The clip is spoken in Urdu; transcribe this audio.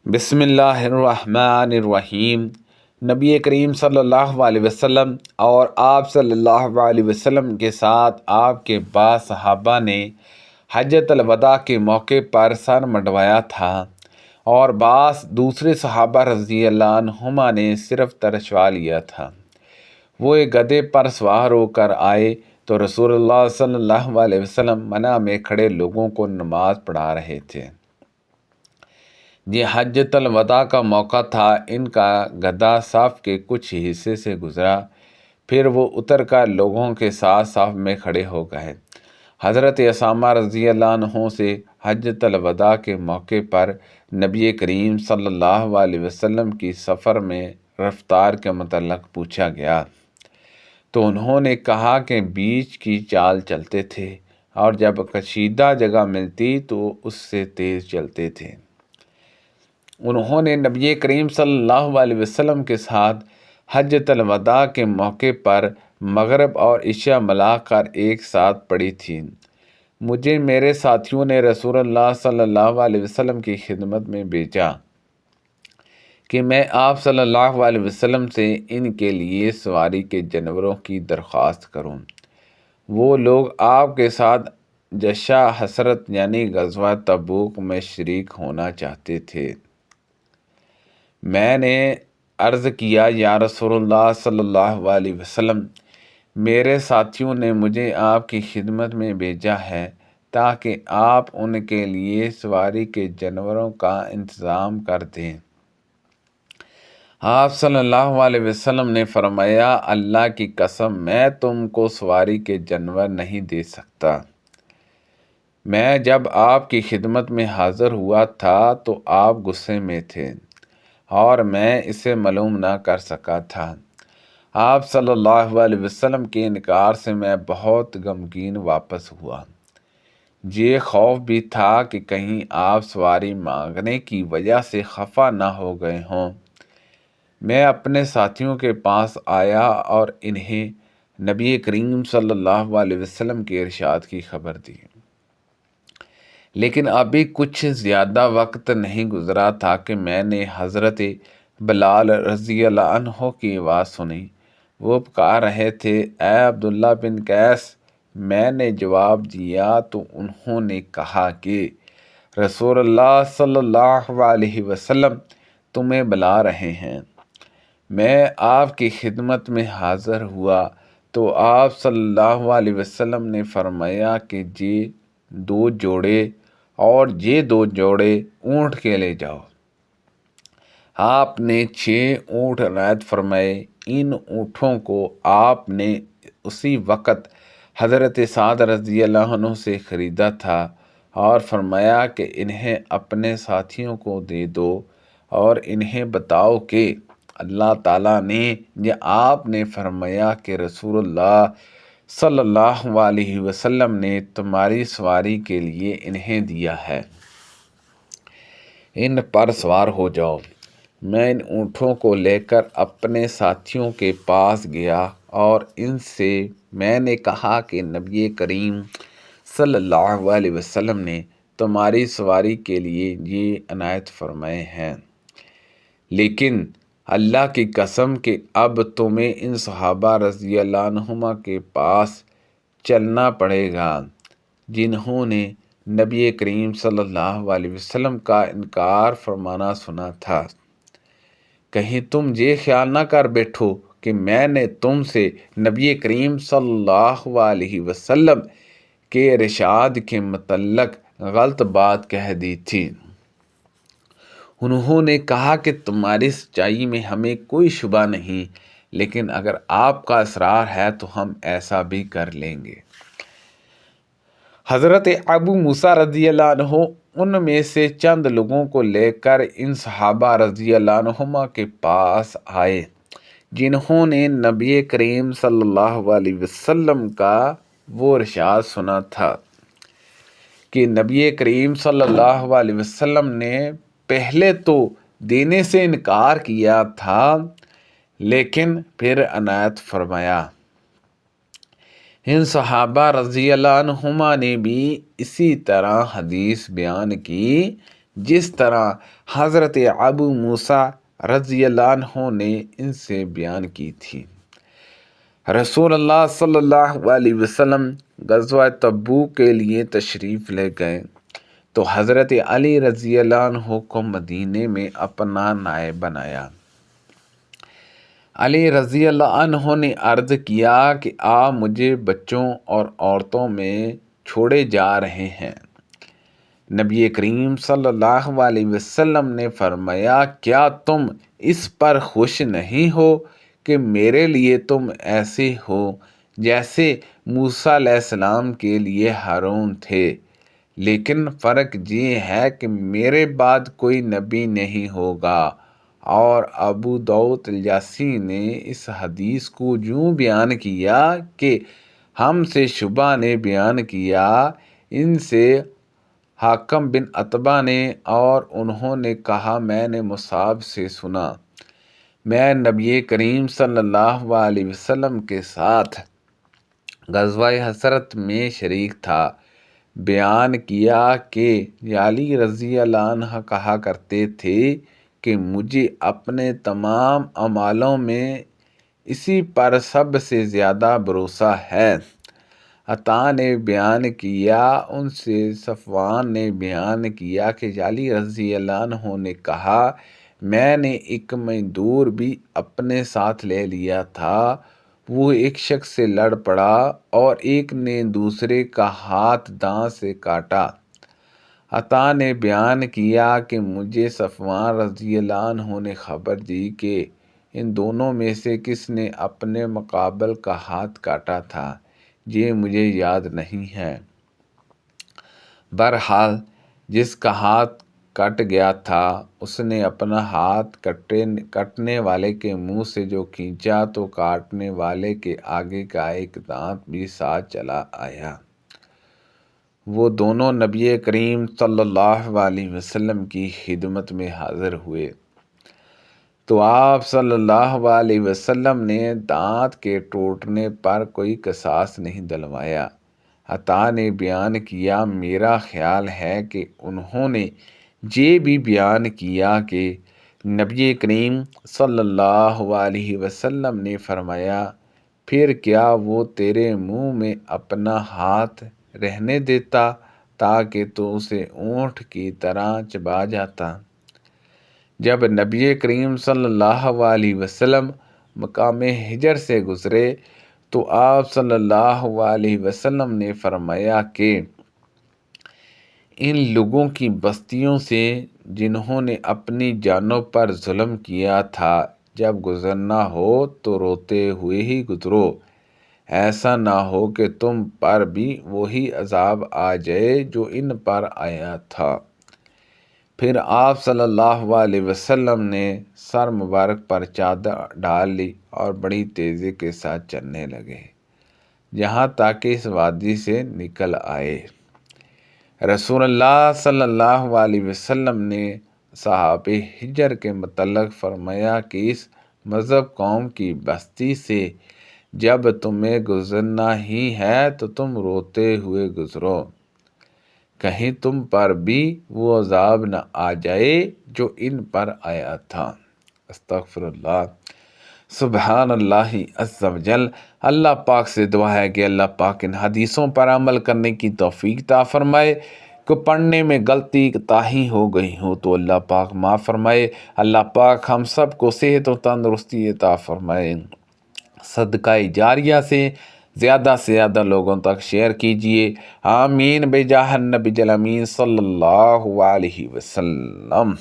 بسم اللہ الرحمن الرحیم۔ نبی کریم صلی اللہ علیہ وسلم اور آپ صلی اللہ علیہ وسلم کے ساتھ آپ کے بعض صحابہ نے حجۃ الوداع کے موقع پر سر منڈوایا تھا، اور بعض دوسرے صحابہ رضی اللہ عنہما نے صرف ترشوا لیا تھا۔ وہ ایک گدھے پر سوار ہو کر آئے تو رسول اللہ صلی اللہ علیہ وسلم منع میں کھڑے لوگوں کو نماز پڑھا رہے تھے۔ یہ حجۃ الوداع کا موقع تھا۔ ان کا گدھا صف کے کچھ حصے سے گزرا، پھر وہ اتر کر لوگوں کے ساتھ صف میں کھڑے ہو گئے۔ حضرت اسامہ رضی اللہ عنہ سے حجۃ الوداع کے موقع پر نبی کریم صلی اللہ علیہ وسلم کی سفر میں رفتار کے متعلق پوچھا گیا تو انہوں نے کہا کہ بیچ کی چال چلتے تھے، اور جب کشیدہ جگہ ملتی تو اس سے تیز چلتے تھے۔ انہوں نے نبی کریم صلی اللہ علیہ وسلم کے ساتھ حجۃ الوداع کے موقع پر مغرب اور عشاء ملا کر ایک ساتھ پڑھی تھی۔ مجھے میرے ساتھیوں نے رسول اللہ صلی اللہ علیہ وسلم کی خدمت میں بھیجا کہ میں آپ صلی اللہ علیہ وسلم سے ان کے لیے سواری کے جانوروں کی درخواست کروں۔ وہ لوگ آپ کے ساتھ جشع حسرت یعنی غزوہ تبوک میں شریک ہونا چاہتے تھے۔ میں نے عرض کیا، یا رسول اللہ صلی اللہ علیہ وسلم، میرے ساتھیوں نے مجھے آپ کی خدمت میں بھیجا ہے تاکہ آپ ان کے لیے سواری کے جانوروں کا انتظام کر دیں۔ آپ صلی اللہ علیہ وسلم نے فرمایا، اللہ کی قسم، میں تم کو سواری کے جانور نہیں دے سکتا۔ میں جب آپ کی خدمت میں حاضر ہوا تھا تو آپ غصے میں تھے اور میں اسے معلوم نہ کر سکا تھا۔ آپ صلی اللہ علیہ وسلم کے انکار سے میں بہت غمگین واپس ہوا۔ یہ خوف بھی تھا کہ کہیں آپ سواری مانگنے کی وجہ سے خفا نہ ہو گئے ہوں۔ میں اپنے ساتھیوں کے پاس آیا اور انہیں نبی کریم صلی اللہ علیہ وسلم کے ارشاد کی خبر دی، لیکن ابھی کچھ زیادہ وقت نہیں گزرا تھا کہ میں نے حضرت بلال رضی اللہ عنہ کی آواز سنی۔ وہ پکار رہے تھے، اے عبداللہ بن قیس۔ میں نے جواب دیا تو انہوں نے کہا کہ رسول اللہ صلی اللہ علیہ وسلم تمہیں بلا رہے ہیں۔ میں آپ کی خدمت میں حاضر ہوا تو آپ صلی اللہ علیہ وسلم نے فرمایا کہ یہ دو جوڑے اونٹ کے لے جاؤ۔ آپ نے 6 اونٹ عنایت فرمائے۔ ان اونٹوں کو آپ نے اسی وقت حضرت سعد رضی اللہ عنہ سے خریدا تھا اور فرمایا کہ انہیں اپنے ساتھیوں کو دے دو اور انہیں بتاؤ کہ اللہ تعالیٰ نے یا آپ نے فرمایا کہ رسول اللہ صلی اللہ علیہ وسلم نے تمہاری سواری کے لیے انہیں دیا ہے، ان پر سوار ہو جاؤ۔ میں ان اونٹوں کو لے کر اپنے ساتھیوں کے پاس گیا اور ان سے میں نے کہا کہ نبی کریم صلی اللہ علیہ وسلم نے تمہاری سواری کے لیے یہ عنایت فرمائے ہیں، لیکن اللہ کی قسم کہ اب تمہیں ان صحابہ رضی اللہ عنہما کے پاس چلنا پڑے گا جنہوں نے نبی کریم صلی اللہ علیہ وسلم کا انکار فرمانا سنا تھا۔ کہیں تم یہ خیال نہ کر بیٹھو کہ میں نے تم سے نبی کریم صلی اللہ علیہ وسلم کے ارشاد کے متعلق غلط بات کہہ دی تھی۔ انہوں نے کہا کہ تمہاری سچائی میں ہمیں کوئی شبہ نہیں، لیکن اگر آپ کا اصرار ہے تو ہم ایسا بھی کر لیں گے۔ حضرت ابو موسیٰ رضی اللہ عنہ ان میں سے چند لوگوں کو لے کر ان صحابہ رضی اللہ عنہما کے پاس آئے جنہوں نے نبی کریم صلی اللہ علیہ وسلم کا وہ ارشاد سنا تھا کہ نبی کریم صلی اللہ علیہ وسلم نے پہلے تو دینے سے انکار کیا تھا، لیکن پھر عنایت فرمایا۔ ان صحابہ رضی اللہ عنہما نے بھی اسی طرح حدیث بیان کی جس طرح حضرت ابو موسیٰ رضی اللہ عنہ نے ان سے بیان کی تھی۔ رسول اللہ صلی اللہ علیہ وسلم غزوہ تبوک کے لیے تشریف لے گئے تو حضرت علی رضی اللہ عنہ کو مدینے میں اپنا نائب بنایا۔ علی رضی اللہ عنہ نے عرض کیا کہ آپ مجھے بچوں اور عورتوں میں چھوڑے جا رہے ہیں۔ نبی کریم صلی اللہ علیہ وسلم نے فرمایا، کیا تم اس پر خوش نہیں ہو کہ میرے لیے تم ایسے ہو جیسے موسیٰ علیہ السلام کے لیے ہارون تھے، لیکن فرق یہ ہے کہ میرے بعد کوئی نبی نہیں ہوگا۔ اور ابو داؤد الیاسی نے اس حدیث کو یوں بیان کیا کہ ہم سے شعبہ نے بیان کیا، ان سے حاکم بن عتبہ نے، اور انہوں نے کہا میں نے مصعب سے سنا، میں نبی کریم صلی اللہ علیہ وسلم کے ساتھ غزوہ حسرت میں شریک تھا۔ بیان کیا کہ علی رضی اللہ عنہ کہا کرتے تھے کہ مجھے اپنے تمام اعمالوں میں اسی پر سب سے زیادہ بھروسہ ہے۔ عطا نے بیان کیا، ان سے صفوان نے بیان کیا کہ علی رضی اللہ عنہ نے کہا، میں نے ایک مزدور بھی اپنے ساتھ لے لیا تھا، وہ ایک شخص سے لڑ پڑا اور ایک نے دوسرے کا ہاتھ دانت سے کاٹا۔ عطا نے بیان کیا کہ مجھے صفوان رضی اللہ عنہ نے خبر دی کہ ان دونوں میں سے کس نے اپنے مقابل کا ہاتھ کاٹا تھا، یہ مجھے یاد نہیں ہے۔ بہرحال جس کا ہاتھ کٹ گیا تھا اس نے اپنا ہاتھ کٹنے والے کے منہ سے جو کھینچا تو کاٹنے والے کے آگے کا ایک دانت بھی ساتھ چلا آیا۔ وہ دونوں نبی کریم صلی اللہ علیہ وسلم کی خدمت میں حاضر ہوئے تو آپ صلی اللہ علیہ وسلم نے دانت کے ٹوٹنے پر کوئی قصاص نہیں دلوایا۔ عطا نے بیان کیا، میرا خیال ہے کہ انہوں نے یہ بھی بیان کیا کہ نبی کریم صلی اللہ علیہ وسلم نے فرمایا، پھر کیا وہ تیرے منہ میں اپنا ہاتھ رہنے دیتا تاکہ تو اسے اونٹ کی طرح چبا جاتا؟ جب نبی کریم صلی اللہ علیہ وسلم مقام ہجر سے گزرے تو آپ صلی اللہ علیہ وسلم نے فرمایا کہ ان لوگوں کی بستیوں سے جنہوں نے اپنی جانوں پر ظلم کیا تھا، جب گزرنا ہو تو روتے ہوئے ہی گزرو، ایسا نہ ہو کہ تم پر بھی وہی عذاب آ جائے جو ان پر آیا تھا۔ پھر آپ صلی اللہ علیہ وسلم نے سر مبارک پر چادر ڈال لی اور بڑی تیزی کے ساتھ چلنے لگے جہاں تک کہ اس وادی سے نکل آئے۔ رسول اللہ صلی اللہ علیہ وسلم نے صحاب ہجر کے متعلق فرمایا کہ اس مذہب قوم کی بستی سے جب تمہیں گزرنا ہی ہے تو تم روتے ہوئے گزرو، کہیں تم پر بھی وہ عذاب نہ آ جائے جو ان پر آیا تھا۔ استغفر اللہ۔ سبحان اللہ عز و جل۔ اللہ پاک سے دعا ہے کہ اللہ پاک ان حدیثوں پر عمل کرنے کی توفیق عطا فرمائے۔ کو پڑھنے میں غلطی تاہی ہو گئی ہو تو اللہ پاک معاف فرمائے۔ اللہ پاک ہم سب کو صحت و تندرستی عطا فرمائے۔ صدقہ جاریہ سے زیادہ لوگوں تک شیئر کیجئے۔ آمین بجاہ النبی الامین صلی اللہ علیہ وسلم۔